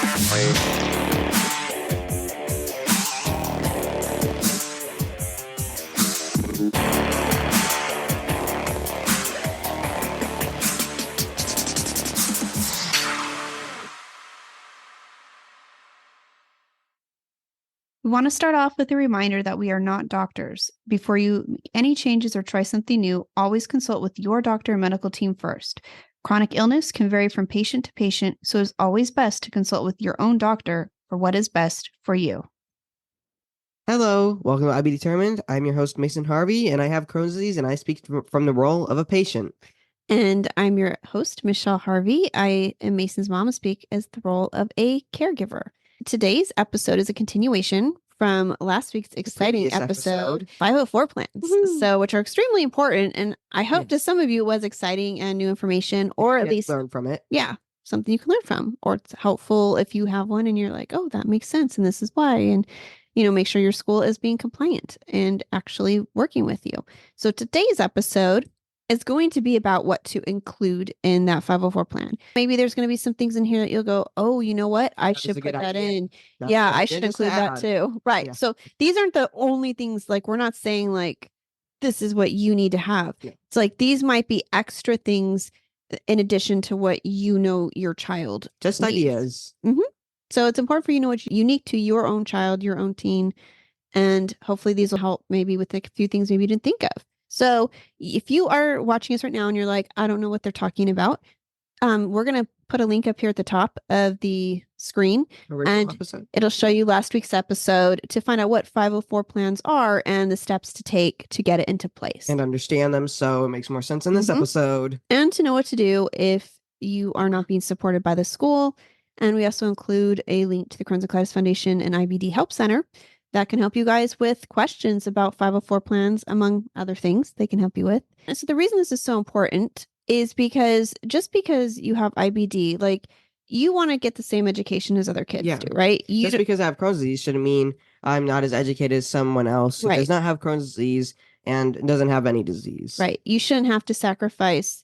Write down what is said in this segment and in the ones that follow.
We want to start off with a reminder that we are not doctors. Before you make any changes or try something new, always consult with your doctor and medical team first. Chronic illness can vary from patient to patient, so it's always best to consult with your own doctor for what is best for you. Hello, welcome to I Be Determined. I'm your host, Mason Harvey, and I have Crohn's disease, and I speak from the role of a patient. And I'm your host, Michelle Harvey. I am Mason's mom, and speak as the role of a caregiver. Today's episode is a continuation from last week's exciting episode 504 plans, which are extremely important. And I hope to some of you it was exciting and new information, or at least learn from it. Yeah, something you can learn from, or it's helpful if you have one and you're like, oh, that makes sense. And this is why. And, make sure your school is being compliant and actually working with you. So today's episode is going to be about what to include in that 504 plan. Maybe there's going to be some things in here that you'll go, oh, you know what? I should put that in. Yeah, I should include that too. Right. Yeah. So these aren't the only things, like, we're not saying like, this is what you need to have. Yeah. It's like, these might be extra things in addition to what your child just needs. Ideas. Mm-hmm. So it's important for you to know what's unique to your own child, your own teen. And hopefully these will help maybe with a few things maybe you didn't think of. So if you are watching us right now and you're like, I don't know what they're talking about, we're going to put a link up here at the top of the screen, and it'll show you last week's episode to find out what 504 plans are and the steps to take to get it into place. And understand them so it makes more sense in this episode. And to know what to do if you are not being supported by the school. And we also include a link to the Crohn's and Colitis Foundation and IBD Help Center that can help you guys with questions about 504 plans, among other things they can help you with. And so the reason this is so important is because just because you have IBD, like, you want to get the same education as other kids do, right? Just because I have Crohn's disease shouldn't mean I'm not as educated as someone else who does not have Crohn's disease and doesn't have any disease. Right. You shouldn't have to sacrifice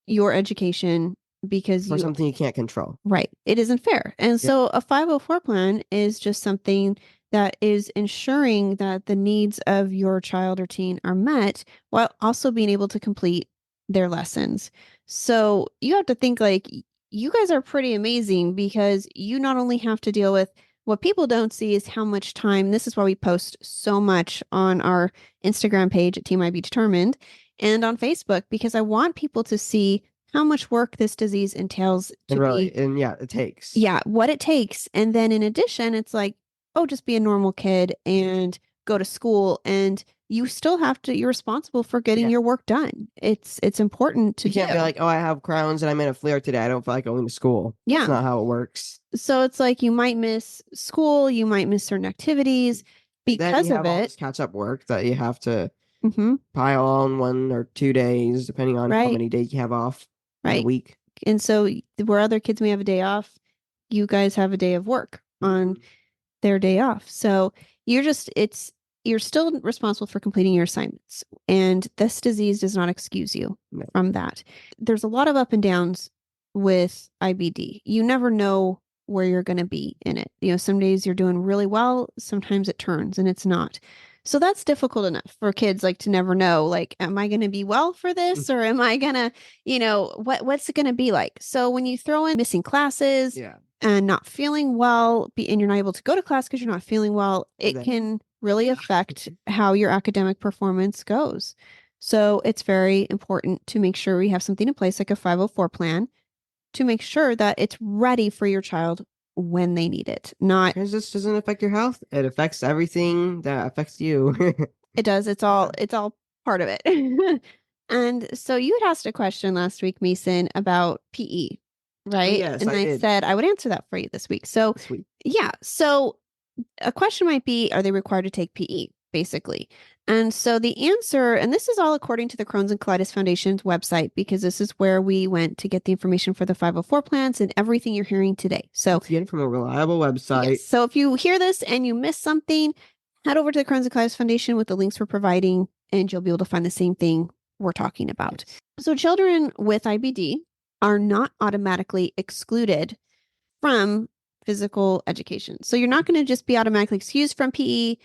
your education because for something you can't control. Right. It isn't fair. And so a 504 plan is just something that is ensuring that the needs of your child or teen are met while also being able to complete their lessons. So you have to think, like, you guys are pretty amazing, because you not only have to deal with what people don't see is how much time. This is why we post so much on our Instagram page at Team I Be Determined and on Facebook, because I want people to see how much work this disease entails. It takes. Yeah, what it takes. And then in addition, it's like, oh, just be a normal kid and go to school, and you still have to, you're responsible for getting your work done. It's important to do. You can't be like, oh, I have Crohn's and I'm in a flare today, I don't feel like going to school. Yeah. That's not how it works. So it's like, you might miss school, you might miss certain activities because of it. Catch up work that you have to pile on 1 or 2 days, depending on how many days you have off in a week. And so where other kids may have a day off, you guys have a day of work on their day off. So you're still responsible for completing your assignments. And this disease does not excuse you from that. There's a lot of up and downs with IBD. You never know where you're going to be in it. Some days you're doing really well, sometimes it turns and it's not. So that's difficult enough for kids, like, to never know, like, am I going to be well for this, or am I going to, what's it going to be like? So when you throw in missing classes and not feeling well, and you're not able to go to class because you're not feeling well, it can really affect how your academic performance goes. So it's very important to make sure we have something in place, like a 504 plan, to make sure that it's ready for your child when they need it. Not because this doesn't affect your health. It affects everything that affects you. It does. It's all part of it. And so you had asked a question last week, Mason, about PE, right? Yes, and I said I would answer that for you this week. So yeah. So a question might be, are they required to take PE, basically? And so the answer, and this is all according to the Crohn's and Colitis Foundation's website, because this is where we went to get the information for the 504 plans and everything you're hearing today. So get it from a reliable website. Yes. So if you hear this and you miss something, head over to the Crohn's and Colitis Foundation with the links we're providing, and you'll be able to find the same thing we're talking about. Yes. So children with IBD are not automatically excluded from physical education. So you're not going to just be automatically excused from PE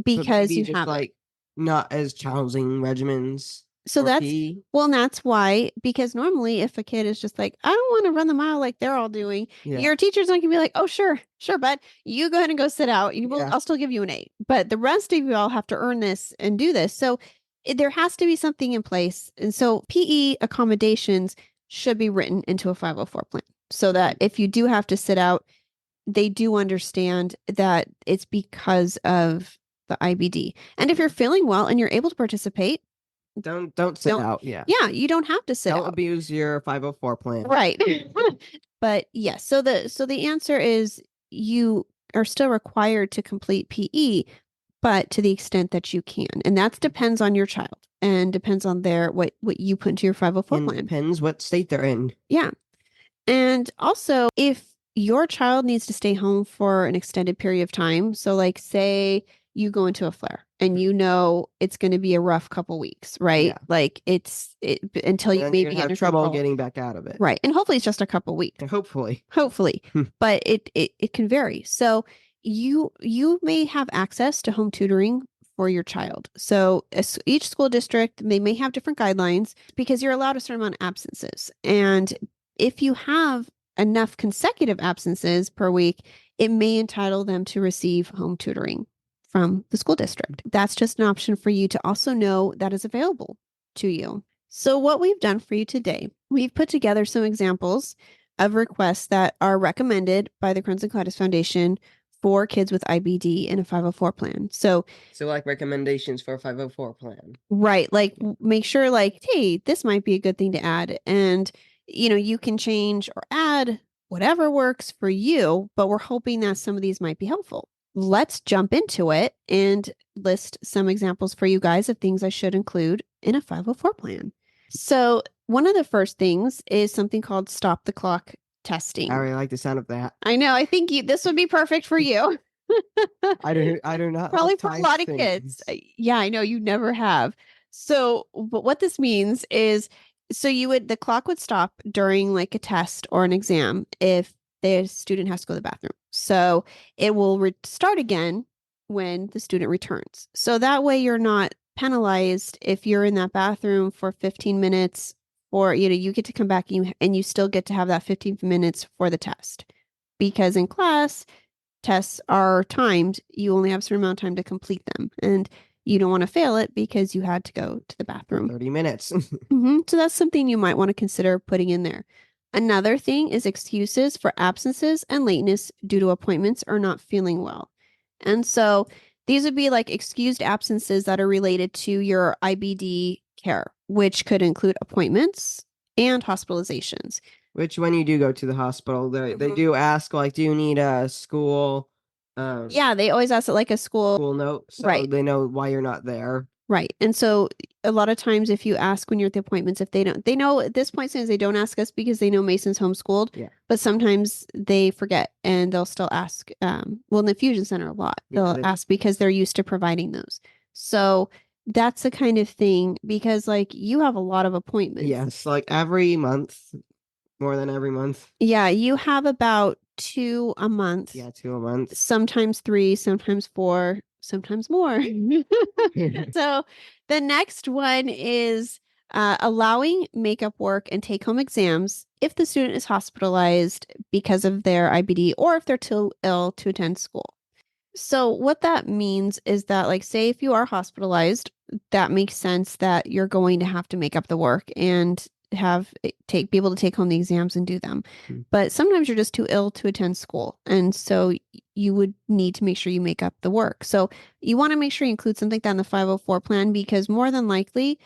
because maybe you just have it. like not as challenging regimens. So for that's PE. well, and that's why, because normally if a kid is just like, I don't want to run the mile like they're all doing, Yeah. your teacher's not gonna be like, oh, sure, bud, you go ahead and go sit out. Yeah. I'll still give you an 8. But the rest of you all have to earn this and do this. So there has to be something in place. And so PE accommodations should be written into a 504 plan so that if you do have to sit out, they do understand that it's because of the IBD. And if you're feeling well and you're able to participate, Don't sit out. Yeah. yeah, you don't have to sit Don't out. abuse your 504 plan. Right. But yes, so the answer is you are still required to complete PE, but to the extent that you can. And that depends on your child and depends on what you put into your 504 And plan. depends what state they're in. Yeah. And also, if your child needs to stay home for an extended period of time, so like say you go into a flare and you know it's going to be a rough couple weeks, right? Yeah. Like until And you then maybe you're gonna get have under trouble control. getting back out of it. Right. And hopefully it's just a couple weeks. Hopefully. But it can vary. So you may have access to home tutoring for your child. So each school district, they may have different guidelines because you're allowed a certain amount of absences. And if you have enough consecutive absences per week, it may entitle them to receive home tutoring from the school district. That's just an option for you to also know that is available to you. So what we've done for you today, we've put together some examples of requests that are recommended by the Crohn's and Colitis Foundation for kids with IBD in a 504 plan. So like recommendations for a 504 plan. Right. Like make sure like, hey, this might be a good thing to add. And, you can change or add whatever works for you, but we're hoping that some of these might be helpful. Let's jump into it and list some examples for you guys of things I should include in a 504 plan. So one of the first things is something called stop the clock testing. I really like the sound of that. I know. I think this would be perfect for you. I do not. Probably for a lot of kids. Yeah, I know you never have. So, but what this means is, so the clock would stop during like a test or an exam if the student has to go to the bathroom. So it will start again when the student returns. So that way you're not penalized if you're in that bathroom for 15 minutes or, you get to come back and you still get to have that 15 minutes for the test. Because in class, tests are timed. You only have a certain amount of time to complete them. And you don't want to fail it because you had to go to the bathroom. 30 minutes. So that's something you might want to consider putting in there. Another thing is excuses for absences and lateness due to appointments or not feeling well. And so these would be like excused absences that are related to your IBD care, which could include appointments and hospitalizations. Which when you do go to the hospital, they do ask, like, do you need a school? Yeah, they always ask it like a school note, so right. They know why you're not there. Right. And so a lot of times if you ask when you're at the appointments, if they know at this point, since they don't ask us because they know Mason's homeschooled, Yeah. But sometimes they forget and they'll still ask, in the fusion center a lot, they'll ask because they're used to providing those. So that's the kind of thing, because like you have a lot of appointments. Yes, like every month, more than every month. Yeah, you have about 2 a month. Yeah, 2 a month. Sometimes 3, sometimes 4, sometimes more. So the next one is allowing makeup work and take-home exams if the student is hospitalized because of their IBD or if they're too ill to attend school. So what that means is that, like, say if you are hospitalized, that makes sense that you're going to have to make up the work and be able to take home the exams and do them. But sometimes you're just too ill to attend school. And so you would need to make sure you make up the work. So you want to make sure you include something like that in the 504 plan, because more than likely,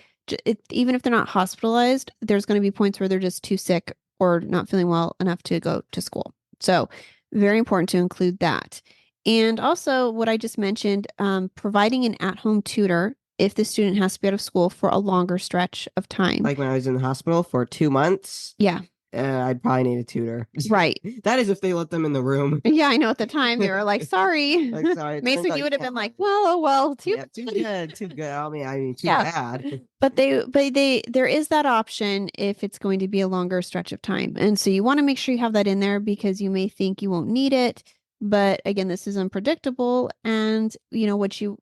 even if they're not hospitalized, there's going to be points where they're just too sick or not feeling well enough to go to school. So very important to include that. And also what I just mentioned, providing an at-home tutor if the student has to be out of school for a longer stretch of time. Like when I was in the hospital for 2 months. Yeah. I'd probably need a tutor. Right. That is if they let them in the room. Yeah, I know at the time they were like, sorry. Like, sorry, it turns Mason, out you you would have can't been like, have it. well, oh well, too Yeah, too good, too good. I mean, too Yeah. bad. But there is that option if it's going to be a longer stretch of time. And so you want to make sure you have that in there because you may think you won't need it. But again, this is unpredictable. And you know what you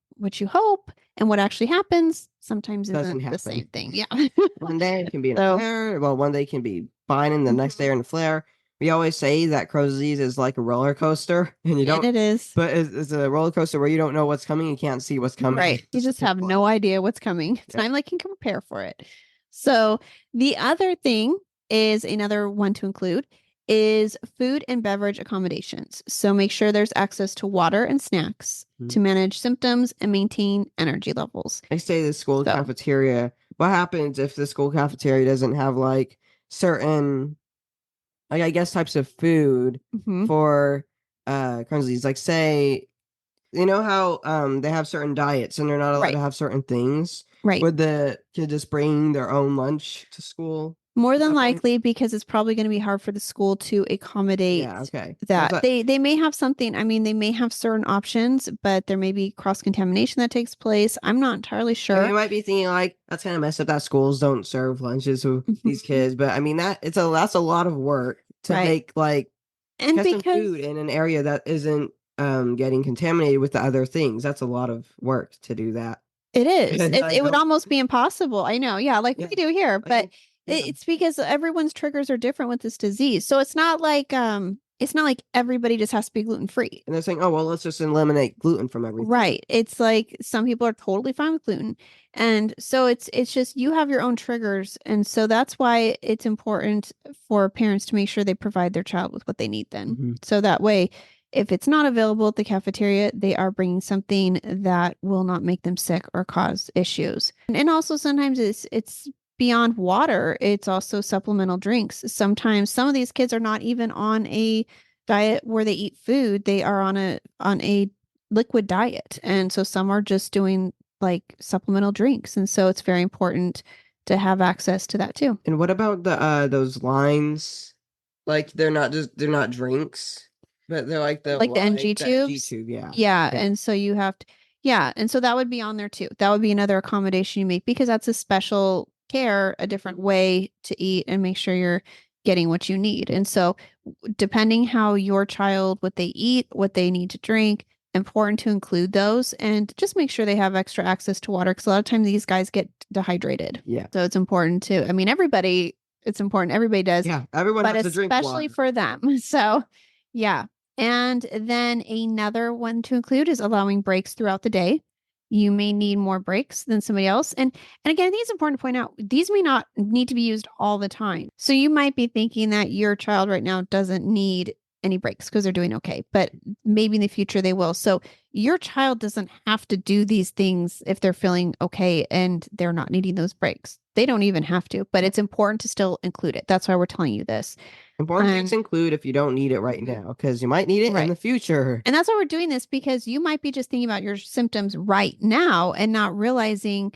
hope and what actually happens sometimes Doesn't isn't the happen. same thing. Yeah. One day it can be in a So- flare. Well, one day it can be fine, and the next day in a flare. We always say that Crohn's disease is like a roller coaster, and you And don't. it is. But it's a roller coaster where you don't know what's coming. You can't see what's coming. Right. You just have no idea what's coming. It's not like you can prepare for it. So the other thing is another one to include is food and beverage accommodations. So make sure there's access to water and snacks to manage symptoms and maintain energy levels. I say the school So- cafeteria. What happens if the school cafeteria doesn't have like certain, like I guess types of food Mhm. for Crohn's disease? Like say, you know how they have certain diets and they're not allowed Right. to have certain things. Right. Would the kid just bring their own lunch to school? More than that point? likely because it's probably going to be hard for the school to accommodate Yeah, okay. that. That's They may have something, I mean, they may have certain options, but there may be cross-contamination that takes place. I'm not entirely I sure. mean, you might be thinking like that's kind of messed up that schools don't serve lunches to these Mhm. kids, but I mean that's a lot of work to Right. make like And custom because food in an area that isn't getting contaminated with the other things. That's a lot of work to do that. it is, I it would know. almost be impossible. I know. Yeah. Like Yeah. we do here, but Okay. Yeah. it's because everyone's triggers are different with this disease. So it's not like everybody just has to be gluten free. And they're saying, oh well, let's just eliminate gluten from everything. Right. It's like some people are totally fine with gluten. And so it's just you have your own triggers. And so that's why it's important for parents to make sure they provide their child with what they need then. Mhm. So that way, if it's not available at the cafeteria, they are bringing something that will not make them sick or cause issues. And also sometimes it's beyond water. It's also supplemental drinks. Sometimes some of these kids are not even on a diet where they eat food. They are on a liquid diet. And so some are just doing like supplemental drinks. And so it's very important to have access to that too. And what about the those lines? Like they're not drinks, but they're like the Like the NG that tubes? G tube, yeah. Yeah. Yeah. And so you have to, yeah. And so that would be on there too. That would be another accommodation you make because that's a special care, a different way to eat and make sure you're getting what you need. And so depending how your child, what they eat, what they need to drink, important to include those and just make sure they have extra access to water because a lot of times these guys get dehydrated. Yeah. So it's important to, I mean, it's important. Everybody does. Yeah. Everyone But has to drink especially water. for them. So yeah. And then another one to include is allowing breaks throughout the day. You may need more breaks than somebody else. And again, I think it's important to point out these may not need to be used all the time. So you might be thinking that your child right now doesn't need any breaks because they're doing okay, but maybe in the future they will. So your child doesn't have to do these things if they're feeling okay and they're not needing those breaks. They don't even have to, but it's important to still include it. That's why we're telling you this. Important things include if you don't need it right now, because you might need it in Right. the future. And that's why we're doing this because you might be just thinking about your symptoms right now and not realizing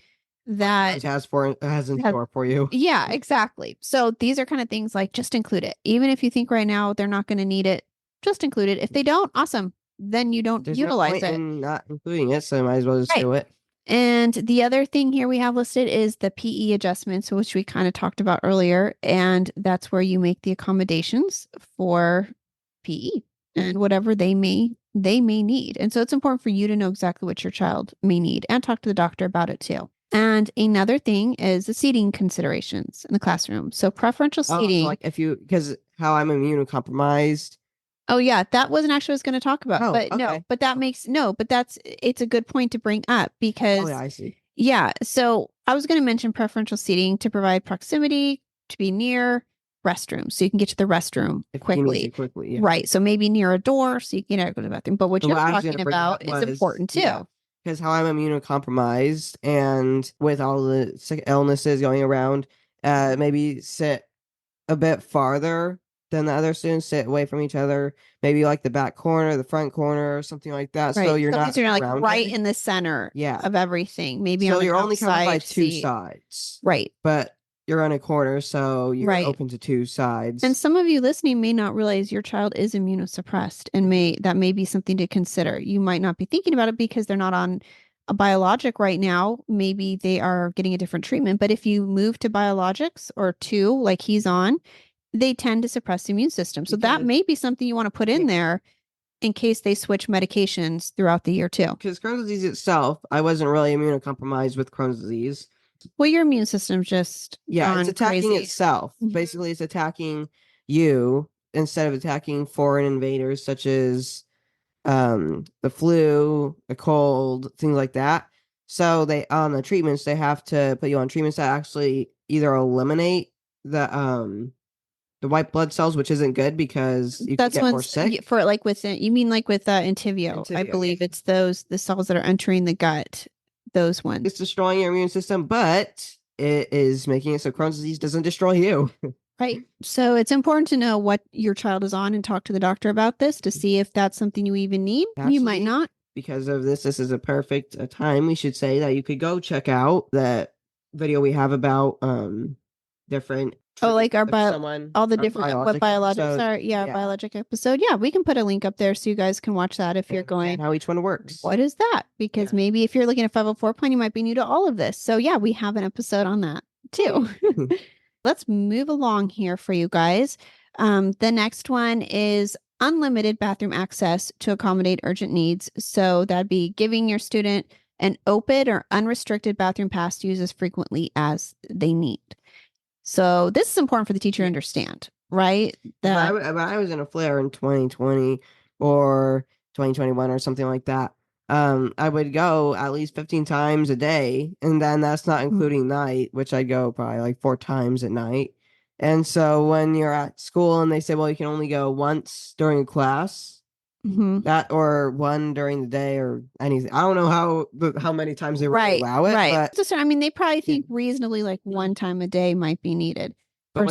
that It has in store for you. yeah, exactly. So these are kind of things like just include it. Even if you think right now they're not going to need it, just include it. If they don't, awesome. Then you don't There's no utilize point it. in not including it, so you might as well just Right. do it. And the other thing here we have listed is the PE adjustments, which we kind of talked about earlier. And that's where you make the accommodations for PE and whatever they may need. And so it's important for you to know exactly what your child may need and talk to the doctor about it too. And another thing is the seating considerations in the classroom. So preferential Oh, seating. so like because how I'm immunocompromised. Oh yeah, that wasn't actually what I was going to talk about. Oh, But no, okay. but that makes no, but it's a good point to bring up because Oh yeah, I see. yeah, so I was going to mention preferential seating to provide proximity to be near restrooms so you can get to the restroom If you need quickly. to quickly, yeah. Right. So maybe near a door so you can go to the bathroom. But what So you're what I was talking gonna bring up about is was, important too. yeah, because how I'm immunocompromised and with all the sick illnesses going around, maybe sit a bit farther than the other students, sit away from each other, maybe like the back corner, the front corner, or something like that. Right. So you're not You're like surrounded. right in the center Yeah. of everything. Maybe So on you're an only covered by outside two seat. sides, Right. but you're in a corner, so you're Right. open to two sides. And some of you listening may not realize your child is immunosuppressed and that may be something to consider. You might not be thinking about it because they're not on a biologic right now. Maybe they are getting a different treatment. But if you move to biologics or two, like he's on, they tend to suppress the immune system. So that may be something you want to put in there in case they switch medications throughout the year too. Because Crohn's disease itself, I wasn't really immunocompromised with Crohn's disease. Well, your immune system's just it's attacking crazy. itself. Basically, it's attacking you instead of attacking foreign invaders such as the flu, a cold, things like that. So they on the treatments, they have to put you on treatments that actually either eliminate the white blood cells, which isn't good because you can get more sick. For like with you mean like with Entyvio, I believe it's the cells that are entering the gut, those ones. It's destroying your immune system, but it is making it so Crohn's disease doesn't destroy you. Right. So it's important to know what your child is on and talk to the doctor about this to see if that's something you even need. Actually, you might not. Because of this is a perfect time, we should say, that you could go check out the video we have about different like all the different what biologics are. Yeah, biologic episode. Yeah, we can put a link up there so you guys can watch that if you're going. And how each one works. What is that? Because maybe if you're looking at 504 plan, you might be new to all of this. So yeah, we have an episode on that too. Let's move along here for you guys. The next one is unlimited bathroom access to accommodate urgent needs. So that'd be giving your student an open or unrestricted bathroom pass to use as frequently as they need. So this is important for the teacher to understand, right? That when I was in a flare in 2020 or 2021 or something like that, I would go at least 15 times a day, and then that's not including night, which I go probably like 4 times at night. And so when you're at school and they say, well, you can only go once during a class, that or one during the day or anything. I don't know how many times they allow it. Right. But, so, I mean, they probably think reasonably like 1 time a day might be needed. But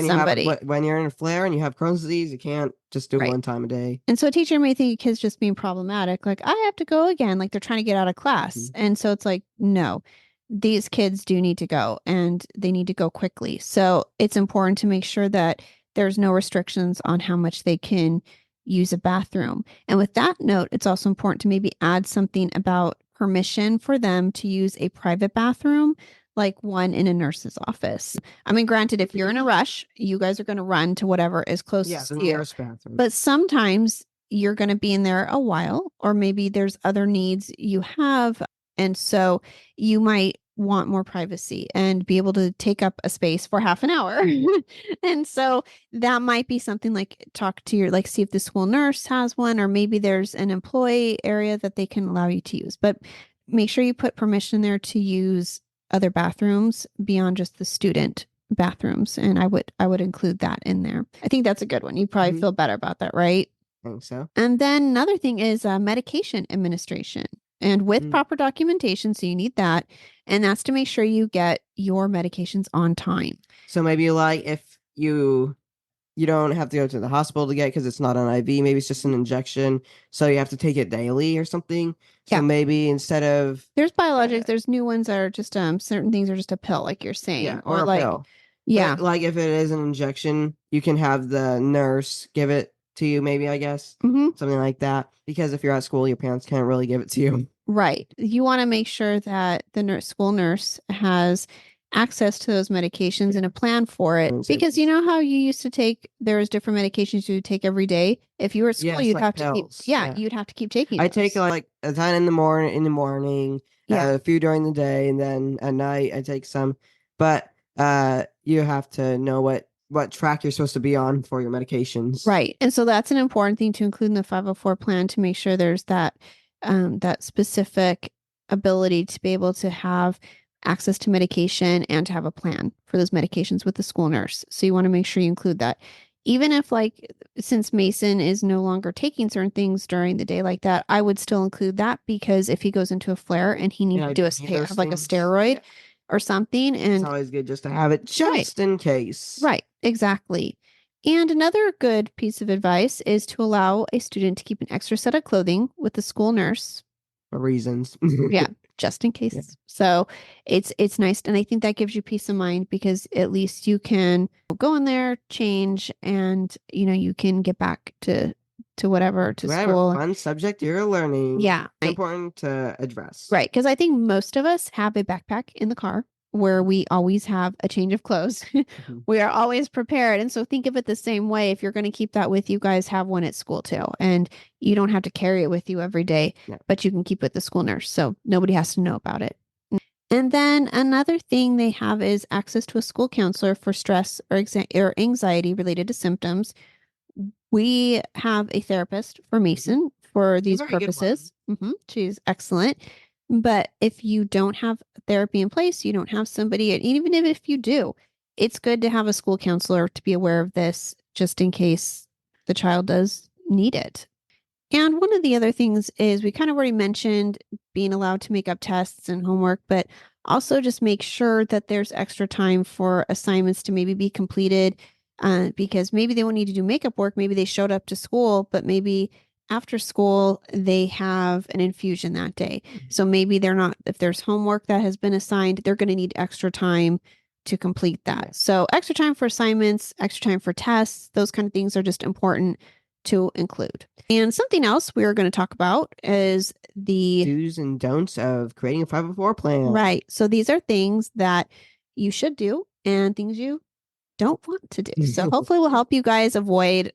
when you're in a flare and you have Crohn's disease, you can't just do 1 time a day. And so a teacher may think a kid's just being problematic. Like, I have to go again. Like they're trying to get out of class. And so it's like, no, these kids do need to go and they need to go quickly. So it's important to make sure that there's no restrictions on how much they can use a bathroom. And with that note, it's also important to maybe add something about permission for them to use a private bathroom, like one in a nurse's office. I mean, granted, if you're in a rush, you guys are going to run to whatever is closest to you. Bathroom. But sometimes you're going to be in there a while, or maybe there's other needs you have. And so you might want more privacy and be able to take up a space for half an hour. And so that might be something like talk to your, like see if the school nurse has one, or maybe there's an employee area that they can allow you to use. But make sure you put permission there to use other bathrooms beyond just the student bathrooms. And I would include that in there. I think that's a good one. You probably feel better about that, right? I think so. And then another thing is medication administration. And with proper documentation, so you need that. And that's to make sure you get your medications on time. So maybe like if you don't have to go to the hospital to get it because it's not an IV, maybe it's just an injection. So you have to take it daily or something. So maybe instead of... There's biologics, there's new ones that are just, certain things are just a pill, like you're saying. Yeah, or like, a pill. Yeah. But like if it is an injection, you can have the nurse give it to you, maybe, I guess. Something like that. Because if you're at school, your parents can't really give it to you. Right. You want to make sure that the school nurse has access to those medications and a plan for it. Because you know how you used to take, there's different medications you would take every day. If you were at school, you'd have to keep, you'd have to keep taking I take like a ton in the morning, a few during the day, and then at night I take some. But you have to know what track you're supposed to be on for your medications. Right. And so that's an important thing to include in the 504 plan to make sure there's that specific ability to be able to have access to medication and to have a plan for those medications with the school nurse. So you want to make sure you include that. Even if since Mason is no longer taking certain things during the day like that, I would still include that because if he goes into a flare and he needs to do a steroid or something. And it's always good just to have it just in case. Right. Exactly. And another good piece of advice is to allow a student to keep an extra set of clothing with the school nurse. For reasons. Yeah. just in case. Yeah. So it's nice. And I think that gives you peace of mind because at least you can go in there, change, and you can get back to whatever, to Whatever school. fun subject you're learning. Yeah. It's important to address. Right. Because I think most of us have a backpack in the car where we always have a change of clothes. We are always prepared. And so think of it the same way. If you're going to keep that with you, guys have one at school too. And you don't have to carry it with you every day, but you can keep it with the school nurse. So nobody has to know about it. And then another thing they have is access to a school counselor for stress or anxiety related to symptoms. We have a therapist for Mason for these purposes. She's excellent. But if you don't have therapy in place, you don't have somebody, and even if you do, it's good to have a school counselor to be aware of this just in case the child does need it. And one of the other things is we kind of already mentioned being allowed to make up tests and homework, but also just make sure that there's extra time for assignments to maybe be completed because maybe they won't need to do makeup work. Maybe they showed up to school, but maybe after school, they have an infusion that day. So maybe they're not, if there's homework that has been assigned, they're going to need extra time to complete that. So extra time for assignments, extra time for tests, those kind of things are just important to include. And something else we are going to talk about is the do's and don'ts of creating a 504 plan. Right. So these are things that you should do and things you don't want to do. So hopefully we'll help you guys avoid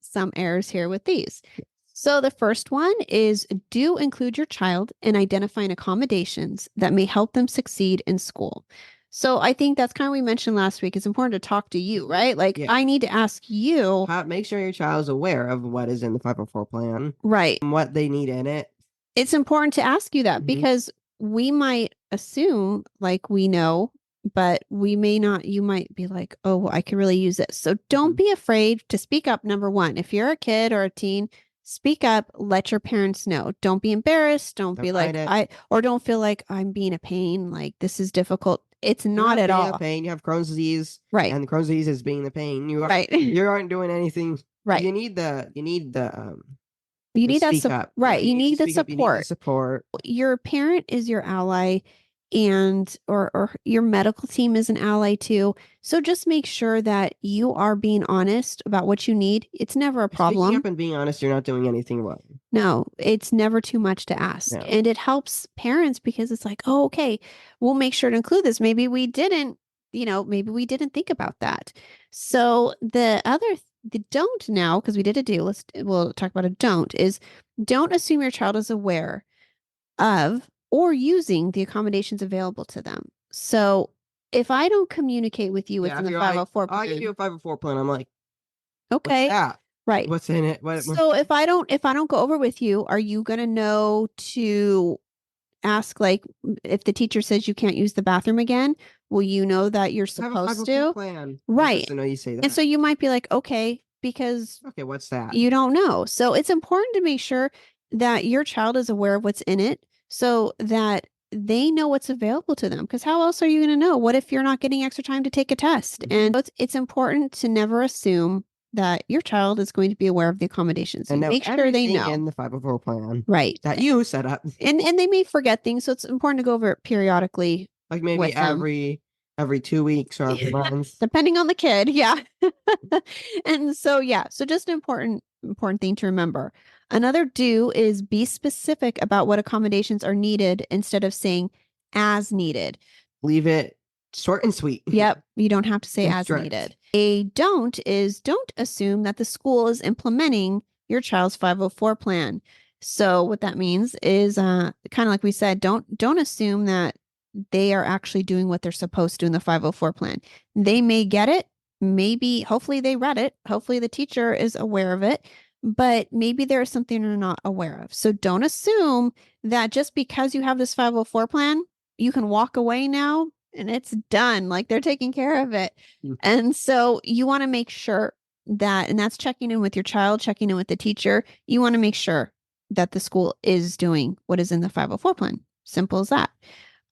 some errors here with these. So the first one is do include your child in identifying accommodations that may help them succeed in school. So I think that's kind of what we mentioned last week. It's important to talk to you, right? Like I need to ask you. Make sure your child is aware of what is in the 504 plan. Right. And what they need in it. It's important to ask you that because we might assume like we know, but we may not. You might be like, oh, well, I could really use this. So don't be afraid to speak up. Number one, if you're a kid or a teen, speak up, let your parents know. Don't be embarrassed. Don't be like, or don't feel like I'm being a pain. Like this is difficult. It's not at all. A pain. You have Crohn's disease. Right. And Crohn's disease is being the pain. You aren't doing anything. Right. You need that support. Right. You need the support. You need the support. Your parent is your ally and or your medical team is an ally too. So just make sure that you are being honest about what you need. It's never a problem. Speaking up and being honest, you're not doing anything wrong. No, it's never too much to ask. No. And it helps parents because it's like, oh, okay, we'll make sure to include this. Maybe we didn't, maybe we didn't think about that. So the don't now, because we did a do, we'll talk about a don't, is don't assume your child is aware of or using the accommodations available to them. So if I don't communicate with you within the 504 plan, I give you a 504 plan. I'm like, okay, what's that? Right. What's in it? So if I don't go over with you, are you going to know to ask, like, if the teacher says you can't use the bathroom again, will you know that you're supposed to? Plan. Right. Know you say that. And so you might be like, okay, because what's that? You don't know. So it's important to make sure that your child is aware of what's in it so that they know what's available to them. Because how else are you going to know? What if you're not getting extra time to take a test? And it's important to never assume that your child is going to be aware of the accommodations and make sure they know in the 504 plan, right? That you set up, and they may forget things, so it's important to go over it periodically, like maybe every 2 weeks or every month, depending on the kid. Yeah, and so just an important thing to remember. Another do is be specific about what accommodations are needed instead of saying as needed. Leave it short and sweet. Yep. You don't have to say as needed. A don't assume that the school is implementing your child's 504 plan. So what that means is kind of like we said, don't assume that they are actually doing what they're supposed to in the 504 plan. They may get it. Maybe, hopefully they read it. Hopefully the teacher is aware of it, but maybe there's something they're not aware of. So don't assume that just because you have this 504 plan, you can walk away now and it's done. Like they're taking care of it. And so you want to make sure that, and that's checking in with your child, checking in with the teacher. You want to make sure that the school is doing what is in the 504 plan. Simple as that.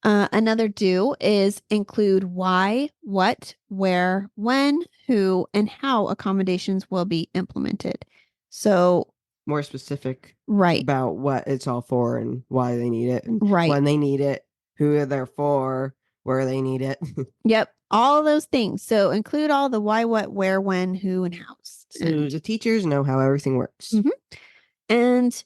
Another do is include why, what, where, when, who, and how accommodations will be implemented. So more specific Right. about what it's all for and why they need it and Right. when they need it, who they're for, where they need it. Yep. All of those things. So include all the why, what, where, when, who, and how. So the teachers know how everything works. Mhm. And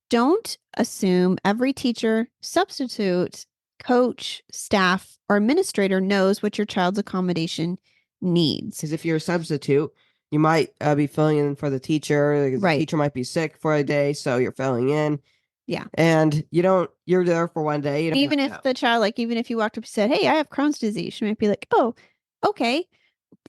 don't assume every teacher, substitute, coach, staff, or administrator knows what your child's accommodation needs. Because if you're a substitute, you might be filling in for the teacher. The Right. teacher might be sick for a day, so you're filling in. Yeah. And you're there for one day. Even if the child, like, even if you walked up and said, "Hey, I have Crohn's disease," she might be like, "Oh, okay."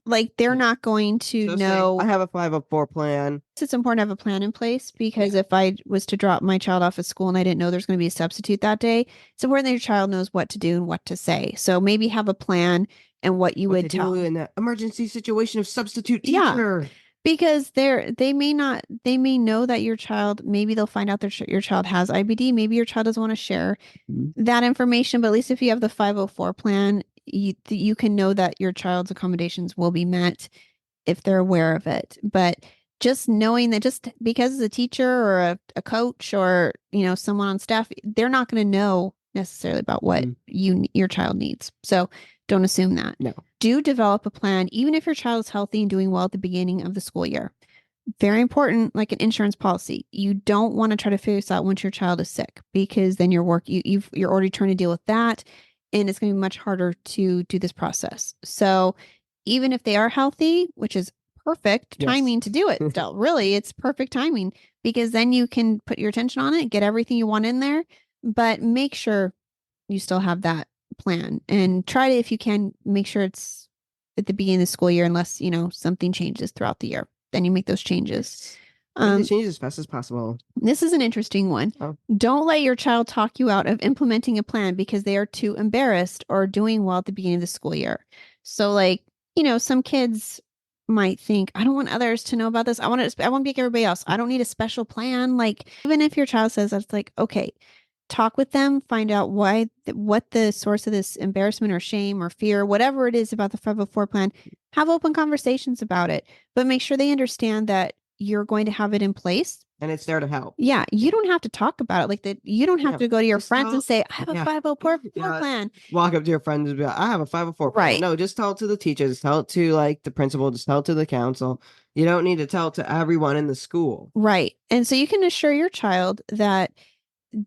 Like, they're not going to So know. say, I have a 504 plan. It's important to have a plan in place, because if I was to drop my child off at school and I didn't know there's going to be a substitute that day, it's important that your child knows what to do and what to say. So maybe have a plan and what you would tell in that emergency situation of substitute Yeah. teacher. Because they may know that your child, maybe they'll find out that your child has IBD. Maybe your child doesn't want to share that information, but at least if you have the 504 plan, you can know that your child's accommodations will be met if they're aware of it. But just knowing that, just because as a teacher or a coach or, someone on staff, they're not going to know necessarily about what your child needs. So don't assume that. No. Do develop a plan, even if your child is healthy and doing well at the beginning of the school year. Very important, like an insurance policy. You don't want to try to figure this out once your child is sick, because then you're already trying to deal with that, and it's going to be much harder to do this process. So even if they are healthy, which is perfect timing to do it, still, really, it's perfect timing, because then you can put your attention on it, get everything you want in there, but make sure you still have that plan, and try to, if you can, make sure it's at the beginning of the school year, unless, something changes throughout the year. Then you make those changes. Make the changes as fast as possible. This is an interesting one. Oh. Don't let your child talk you out of implementing a plan because they are too embarrassed or doing well at the beginning of the school year. So, like, some kids might think, I don't want others to know about this. I want to be like everybody else. I don't need a special plan. Like, even if your child says that's, like, okay, talk with them, find out what the source of this embarrassment or shame or fear, whatever it is about the 504 plan, have open conversations about it, but make sure they understand that you're going to have it in place. And it's there to help. Yeah. You don't have to talk about it like that. You don't have to go to your friends and say, I have a 504 plan. Walk up to your friends and be like, I have a 504 plan. Right. No, just tell it to the teachers, tell it to like the principal, just tell it to the council. You don't need to tell it to everyone in the school. Right. And so you can assure your child that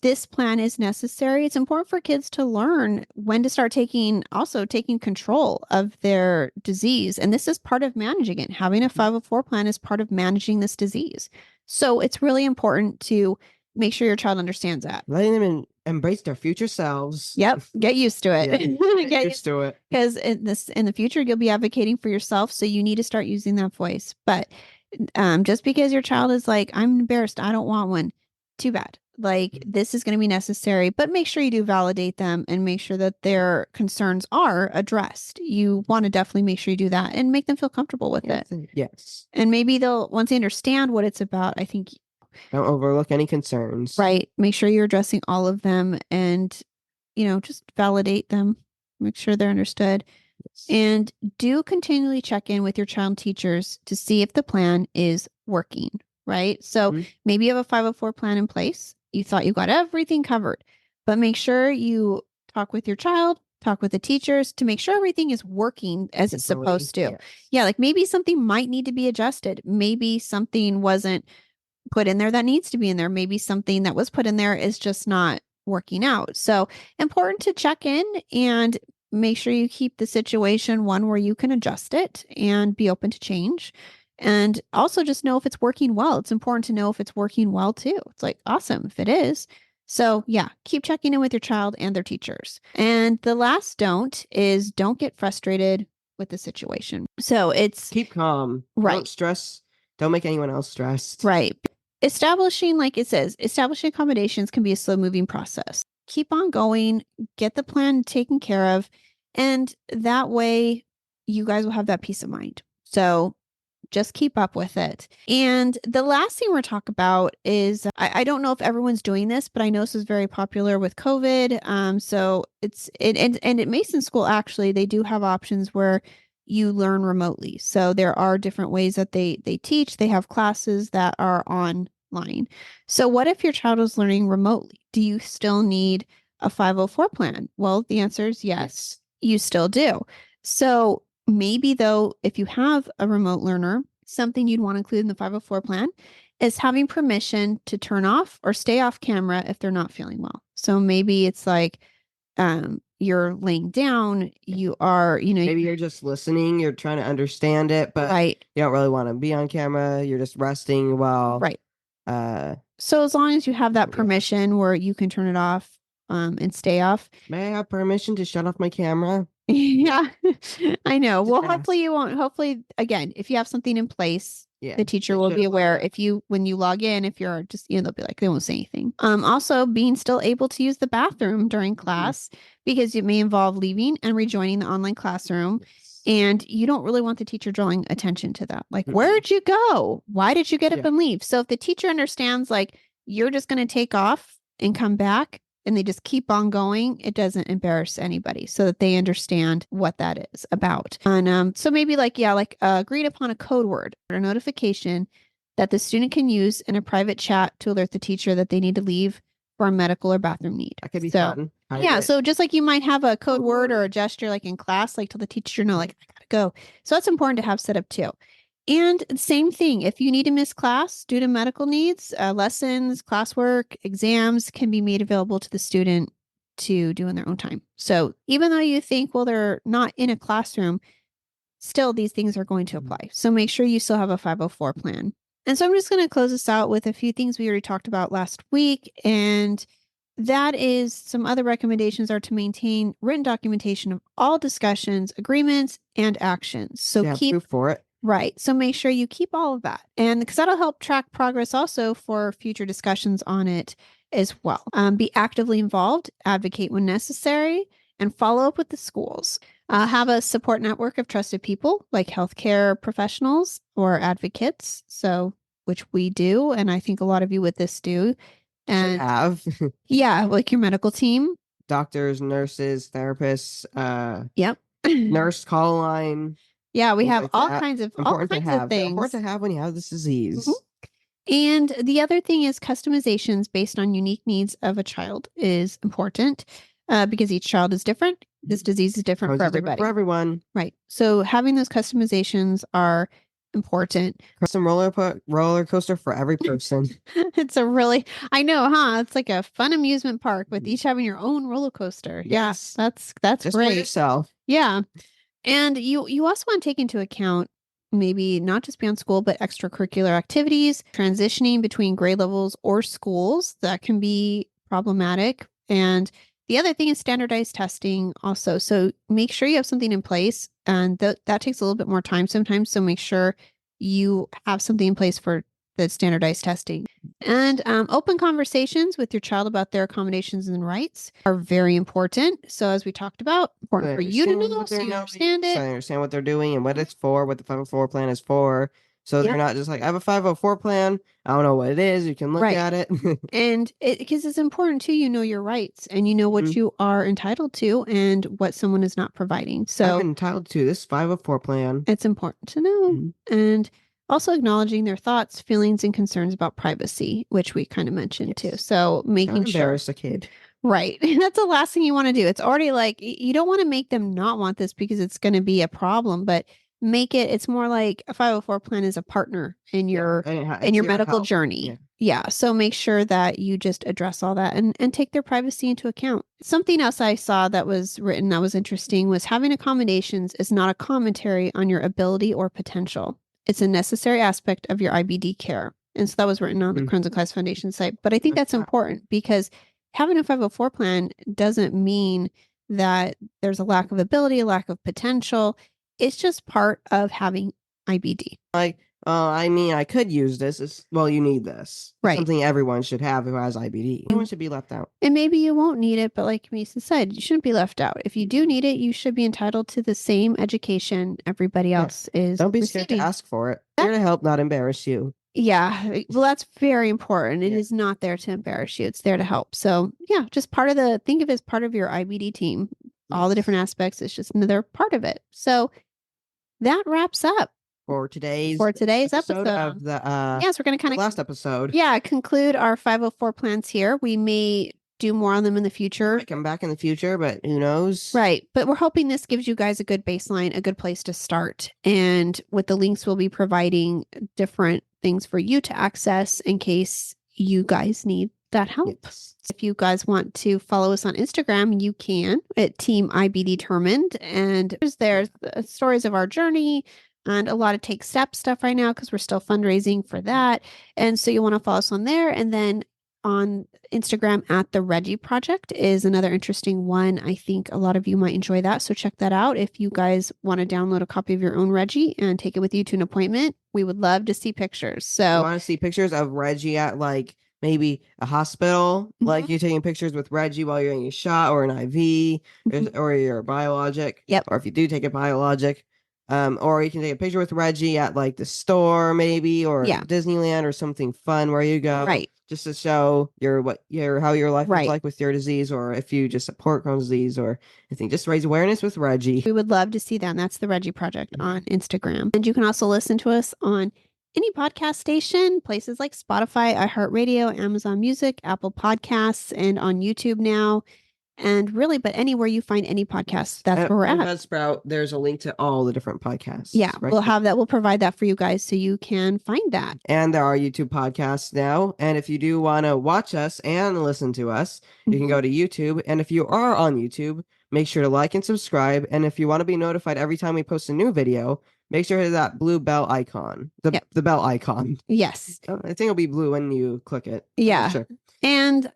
this plan is necessary. It's important for kids to learn when to start taking control of their disease. And this is part of managing it. Having a 504 plan is part of managing this disease. So it's really important to make sure your child understands that. Letting them embrace their future selves. Yep. Get used to it. Get used to it. Because in the future, you'll be advocating for yourself. So you need to start using that voice. But just because your child is like, I'm embarrassed, I don't want one, too bad. Like, this is going to be necessary, but make sure you do validate them and make sure that their concerns are addressed. You want to definitely make sure you do that and make them feel comfortable with it. Yes. And maybe once they understand what it's about, I think. Don't overlook any concerns. Right. Make sure you're addressing all of them and, just validate them. Make sure they're understood. Yes. And do continually check in with your child teachers to see if the plan is working. Right. So maybe you have a 504 plan in place. You thought you got everything covered, but make sure you talk with your child, talk with the teachers to make sure everything is working as it's supposed to. Yes. Yeah. Like, maybe something might need to be adjusted. Maybe something wasn't put in there that needs to be in there. Maybe something that was put in there is just not working out. So important to check in and make sure you keep the situation one where you can adjust it and be open to change. And also just know if it's working well. It's important to know if it's working well too. It's like, awesome if it is. So yeah, keep checking in with your child and their teachers. And the last don't get frustrated with the situation. So it's keep calm. Right. Don't stress. Don't make anyone else stressed. Right. Establishing accommodations can be a slow moving process. Keep on going, get the plan taken care of, and that way you guys will have that peace of mind. So just keep up with it. And the last thing we're talking about is, I don't know if everyone's doing this, but I know this is very popular with COVID. So at Mason School, actually, they do have options where you learn remotely. So there are different ways that they teach. They have classes that are on online. So what if your child is learning remotely? Do you still need a 504 plan? Well, the answer is yes, you still do. So maybe though, if you have a remote learner, something you'd want to include in the 504 plan is having permission to turn off or stay off camera if they're not feeling well. So maybe it's like you're laying down, you are, Maybe you're just listening, you're trying to understand it, but right. you don't really want to be on camera. You're just resting while Right. uh So as long as you have that permission where you can turn it off and stay off. May I have permission to shut off my camera? Yeah, I know. Just Well, ask. hopefully you won't. Hopefully, again, if you have something in place, Yeah, the teacher they will should be have aware. that. If you, when you log in, if you're just, they'll be like, they won't say anything. Also being still able to use the bathroom during class because it may involve leaving and rejoining the online classroom. And you don't really want the teacher drawing attention to that. Like, where'd you go? Why did you get up and leave? So if the teacher understands, like, you're just going to take off and come back and they just keep on going, it doesn't embarrass anybody so that they understand what that is about. And so maybe agreed upon a code word or notification that the student can use in a private chat to alert the teacher that they need to leave for a medical or bathroom need. That could be fun. Yeah, so just like you might have a code word or a gesture like in class, like tell the teacher, no, like, I gotta go. So that's important to have set up too. And same thing, if you need to miss class due to medical needs, lessons, classwork, exams can be made available to the student to do in their own time. So even though you think, well, they're not in a classroom, still these things are going to apply. So make sure you still have a 504 plan. And so I'm just going to close this out with a few things we already talked about last week. And that is some other recommendations are to maintain written documentation of all discussions, agreements, and actions. So keep proof for it. Right. So make sure you keep all of that. And because that'll help track progress also for future discussions on it as well. Be actively involved, advocate when necessary, and follow up with the schools. Have a support network of trusted people like healthcare professionals or advocates. So, which we do. And I think a lot of you with this do. And should have. Yeah, like your medical team. Doctors, nurses, therapists, Yep. nurse call line. Yeah, we have like all that. kinds of Important all kinds to have. of things. Important to have when you have this disease. And the other thing is customizations based on unique needs of a child is important because each child is different. This disease is different for everybody. For everyone. Right. So having those customizations are important. Custom roller coaster for every person. It's I know, huh? It's like a fun amusement park with each having your own roller coaster. Yes. Yeah, that's Just great. for yourself. Yeah. And you also want to take into account maybe not just beyond school, but extracurricular activities, transitioning between grade levels or schools that can be problematic. And the other thing is standardized testing also. So make sure you have something in place, and that takes a little bit more time sometimes. So make sure you have something in place for the standardized testing. And open conversations with your child about their accommodations and rights are very important. So as we talked about, important for you to know so you understand it. So I understand what they're doing and what it's for, what the 504 plan is for. So they're not just like, I have a 504 plan. I don't know what it is. You can look at it. And because it's important too, you know your rights and you know what you are entitled to and what someone is not providing. So I'm entitled to this 504 plan. It's important to know. And also acknowledging their thoughts, feelings, and concerns about privacy, which we kind of mentioned too. So making sure. Embarrass a kid. Right. That's the last thing you want to do. It's already like, you don't want to make them not want this because it's going to be a problem, but it's more like a 504 plan is a partner in your medical journey. Yeah. So make sure that you just address all that and take their privacy into account. Something else I saw that was written that was interesting was having accommodations is not a commentary on your ability or potential. It's a necessary aspect of your IBD care. And so that was written on the Crohn's and Colitis Foundation site. But I think that's important because having a 504 plan doesn't mean that there's a lack of ability, a lack of potential. It's just part of having IBD. I could use this. You need this. Right. Something everyone should have who has IBD. No one should be left out. And maybe you won't need it, but like Mason said, you shouldn't be left out. If you do need it, you should be entitled to the same education everybody else is. Don't be scared to ask for it. They're to help, not embarrass you. Yeah. Well, that's very important. It is not there to embarrass you. It's there to help. So yeah, just think of it as part of your IBD team. All the different aspects. It's just another part of it. So that wraps up for today's episode of the yes, we're going to kind of last episode. conclude our 504 plans here. We may do more on them in the future. Might come back in the future, but who knows? Right. But we're hoping this gives you guys a good baseline, a good place to start. And with the links, we'll be providing different things for you to access in case you guys need that help. Yes. If you guys want to follow us on Instagram, you can at Team IB Determined. And there's the stories of our journey and a lot of take step stuff right now because we're still fundraising for that. And so you want to follow us on there. And then on Instagram at the Reggie Project is another interesting one. I think a lot of you might enjoy that. So check that out. If you guys want to download a copy of your own Reggie and take it with you to an appointment, we would love to see pictures. You So want to see pictures of Reggie at like maybe a hospital, like you're taking pictures with Reggie while you're getting a shot or an IV or your biologic. Yep. Or if you do take a biologic, or you can take a picture with Reggie at like the store maybe or Disneyland or something fun where you go. Right. Just to show how your life Right. is like with your disease, or if you just support Crohn's disease or anything, just raise awareness with Reggie. we would love to see that. And that's the Reggie Project on Instagram. And you can also listen to us on any podcast station, places like Spotify, iHeartRadio, Amazon Music, Apple Podcasts, and on YouTube now. And really, but anywhere you find any podcasts, that's where we're at. Buzzsprout, there's a link to all the different podcasts. Yeah, right? we'll have that. We'll provide that for you guys so you can find that. And there are YouTube podcasts now. And if you do want to watch us and listen to us, you can go to YouTube. And if you are on YouTube, make sure to like and subscribe. And if you want to be notified every time we post a new video, make sure to hit that blue bell icon, the bell icon. Yes. I think it'll be blue when you click it. Yeah. Sure. And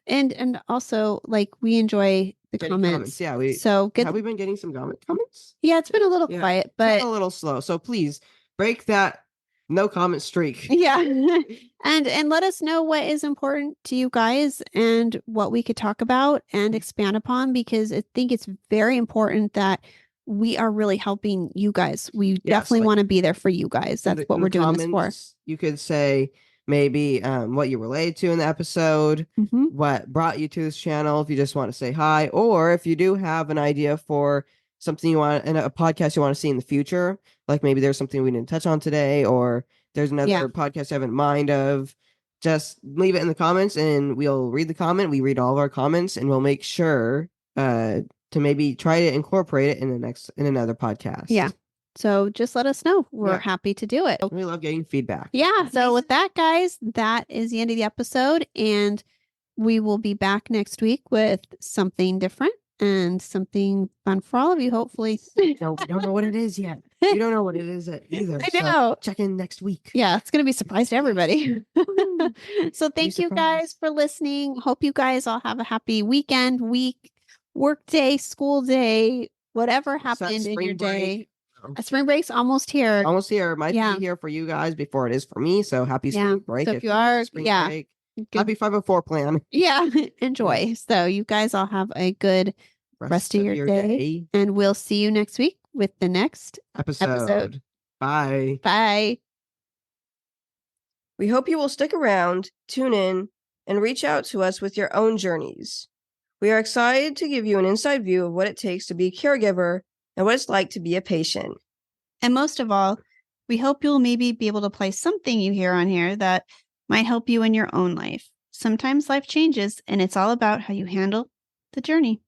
also, like, we enjoy the comments. Yeah, have we been getting some comments? Yeah, it's been a little quiet, but a little slow. So please break that no comment streak. Yeah. and let us know what is important to you guys and what we could talk about and expand upon, because I think it's very important that we are really helping you guys. We definitely want to be there for you guys. That's what we're doing this for. You could say maybe what you related to in the episode, what brought you to this channel, if you just want to say hi, or if you do have an idea for something you want in a podcast you want to see in the future, like maybe there's something we didn't touch on today, or there's another podcast you have in mind of, just leave it in the comments and we'll read the comment. We read all of our comments and we'll make sure to maybe try to incorporate it in another podcast. Yeah. So just let us know. We're happy to do it. We love getting feedback. Yeah. So with that, guys, that is the end of the episode. And we will be back next week with something different and something fun for all of you, hopefully. No, we don't know what it is yet. You don't know what it is either. I know. So check in next week. Yeah, it's going to be a surprise to everybody. So thank you guys for listening. Hope you guys all have a happy weekend, week, work day, school day, whatever happened in your day. Spring break's almost here. Almost here. Might be here for you guys before it is for me. So happy spring break. So if you are, break, happy 504 plan. Yeah, enjoy. So you guys all have a good rest of your day. And we'll see you next week with the next episode. Bye. Bye. We hope you will stick around, tune in, and reach out to us with your own journeys. We are excited to give you an inside view of what it takes to be a caregiver and what it's like to be a patient. And most of all, we hope you'll maybe be able to apply something you hear on here that might help you in your own life. Sometimes life changes, and it's all about how you handle the journey.